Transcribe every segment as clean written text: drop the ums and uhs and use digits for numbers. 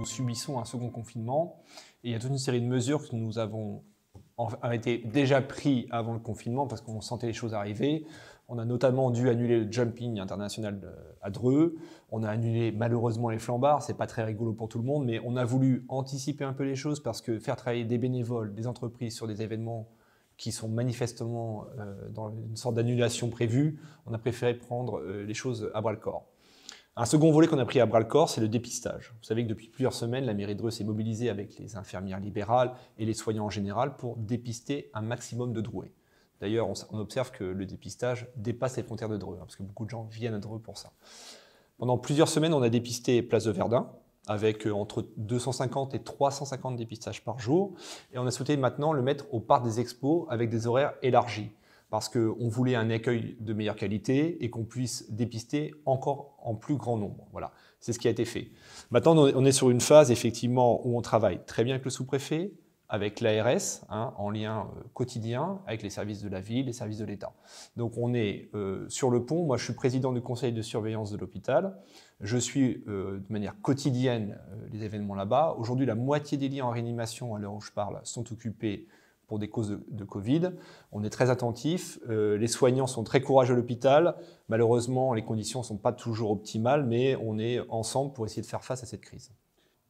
nous subissons un second confinement. Et il y a toute une série de mesures que nous avons été déjà pris avant le confinement parce qu'on sentait les choses arriver. On a notamment dû annuler le jumping international à Dreux. On a annulé malheureusement les flambards. C'est pas très rigolo pour tout le monde, mais on a voulu anticiper un peu les choses parce que faire travailler des bénévoles, des entreprises sur des événements qui sont manifestement dans une sorte d'annulation prévue, on a préféré prendre les choses à bras-le-corps. Un second volet qu'on a pris à bras-le-corps, c'est le dépistage. Vous savez que depuis plusieurs semaines, la mairie de Dreux s'est mobilisée avec les infirmières libérales et les soignants en général pour dépister un maximum de Drouais. D'ailleurs, on observe que le dépistage dépasse les frontières de Dreux, parce que beaucoup de gens viennent à Dreux pour ça. Pendant plusieurs semaines, on a dépisté Place de Verdun, avec entre 250 et 350 dépistages par jour. Et on a souhaité maintenant le mettre au parc des expos avec des horaires élargis, parce qu'on voulait un accueil de meilleure qualité et qu'on puisse dépister encore en plus grand nombre. Voilà, c'est ce qui a été fait. Maintenant, on est sur une phase, effectivement, où on travaille très bien avec le sous-préfet, avec l'ARS, en lien quotidien avec les services de la ville, les services de l'État. Donc on est sur le pont. Moi, je suis président du conseil de surveillance de l'hôpital. Je suis de manière quotidienne les événements là-bas. Aujourd'hui, la moitié des lits en réanimation, à l'heure où je parle, sont occupés pour des causes de Covid. On est très attentifs. Les soignants sont très courageux à l'hôpital. Malheureusement, les conditions ne sont pas toujours optimales, mais on est ensemble pour essayer de faire face à cette crise.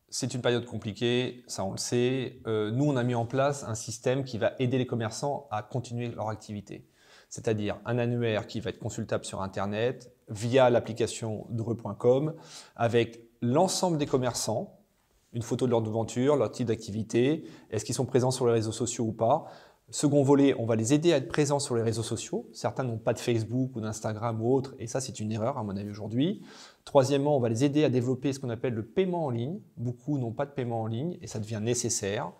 C'est une période compliquée, ça on le sait. Nous, on a mis en place un système qui va aider les commerçants à continuer leur activité. C'est-à-dire un annuaire qui va être consultable sur Internet, via l'application dreux.com, avec l'ensemble des commerçants, une photo de leur devanture, leur type d'activité, est-ce qu'ils sont présents sur les réseaux sociaux ou pas. Second volet, on va les aider à être présents sur les réseaux sociaux. Certains n'ont pas de Facebook ou d'Instagram ou autre, et ça c'est une erreur à mon avis aujourd'hui. Troisièmement, on va les aider à développer ce qu'on appelle le paiement en ligne. Beaucoup n'ont pas de paiement en ligne et ça devient nécessaire.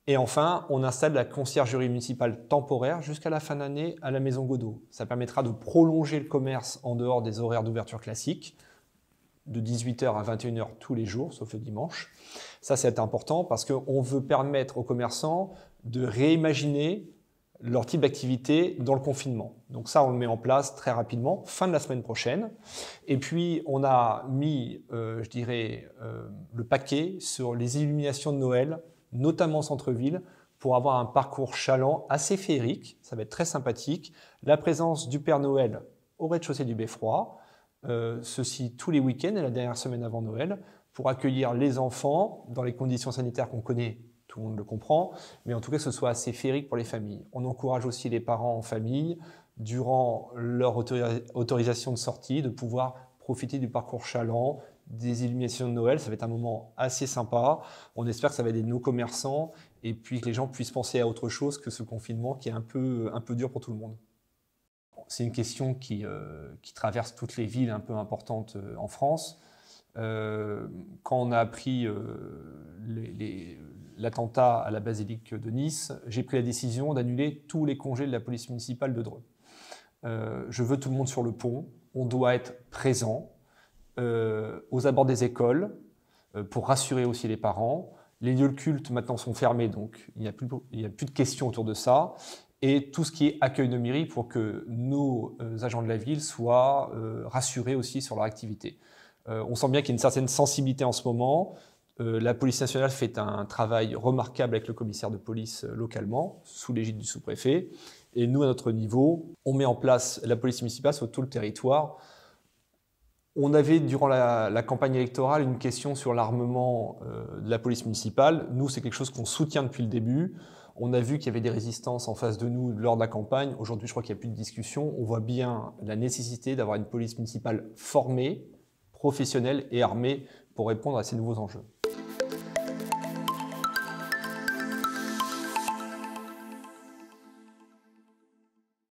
Et enfin, on installe la conciergerie municipale temporaire jusqu'à la fin d'année à la Maison Godot. Ça permettra de prolonger le commerce en dehors des horaires d'ouverture classiques, de 18h à 21h tous les jours, sauf le dimanche. Ça, c'est important parce qu'on veut permettre aux commerçants de réimaginer leur type d'activité dans le confinement. Donc ça, on le met en place très rapidement, fin de la semaine prochaine. Et puis, on a mis, le paquet sur les illuminations de Noël, notamment au centre-ville, pour avoir un parcours chaland assez féerique. Ça va être très sympathique. La présence du Père Noël au rez-de-chaussée du Beffroi, ceci tous les week-ends et la dernière semaine avant Noël, pour accueillir les enfants dans les conditions sanitaires qu'on connaît, tout le monde le comprend, mais en tout cas que ce soit assez féerique pour les familles. On encourage aussi les parents en famille, durant leur autorisation de sortie, de pouvoir profiter du parcours chaland, des illuminations de Noël. Ça va être un moment assez sympa. On espère que ça va aider nos commerçants et puis que les gens puissent penser à autre chose que ce confinement qui est un peu dur pour tout le monde. C'est une question qui traverse toutes les villes un peu importantes en France. Quand on a appris l'attentat à la basilique de Nice, j'ai pris la décision d'annuler tous les congés de la police municipale de Dreux. Je veux tout le monde sur le pont. On doit être présent aux abords des écoles pour rassurer aussi les parents. Les lieux de culte maintenant sont fermés, donc il n'y a plus de questions autour de ça. Et tout ce qui est accueil de mairie pour que nos agents de la ville soient rassurés aussi sur leur activité. On sent bien qu'il y a une certaine sensibilité en ce moment. La police nationale fait un travail remarquable avec le commissaire de police localement, sous l'égide du sous-préfet. Et nous, à notre niveau, on met en place la police municipale sur tout le territoire. On avait, durant la campagne électorale, une question sur l'armement de la police municipale. Nous, c'est quelque chose qu'on soutient depuis le début. On a vu qu'il y avait des résistances en face de nous lors de la campagne. Aujourd'hui, je crois qu'il n'y a plus de discussion. On voit bien la nécessité d'avoir une police municipale formée, professionnelle et armée pour répondre à ces nouveaux enjeux.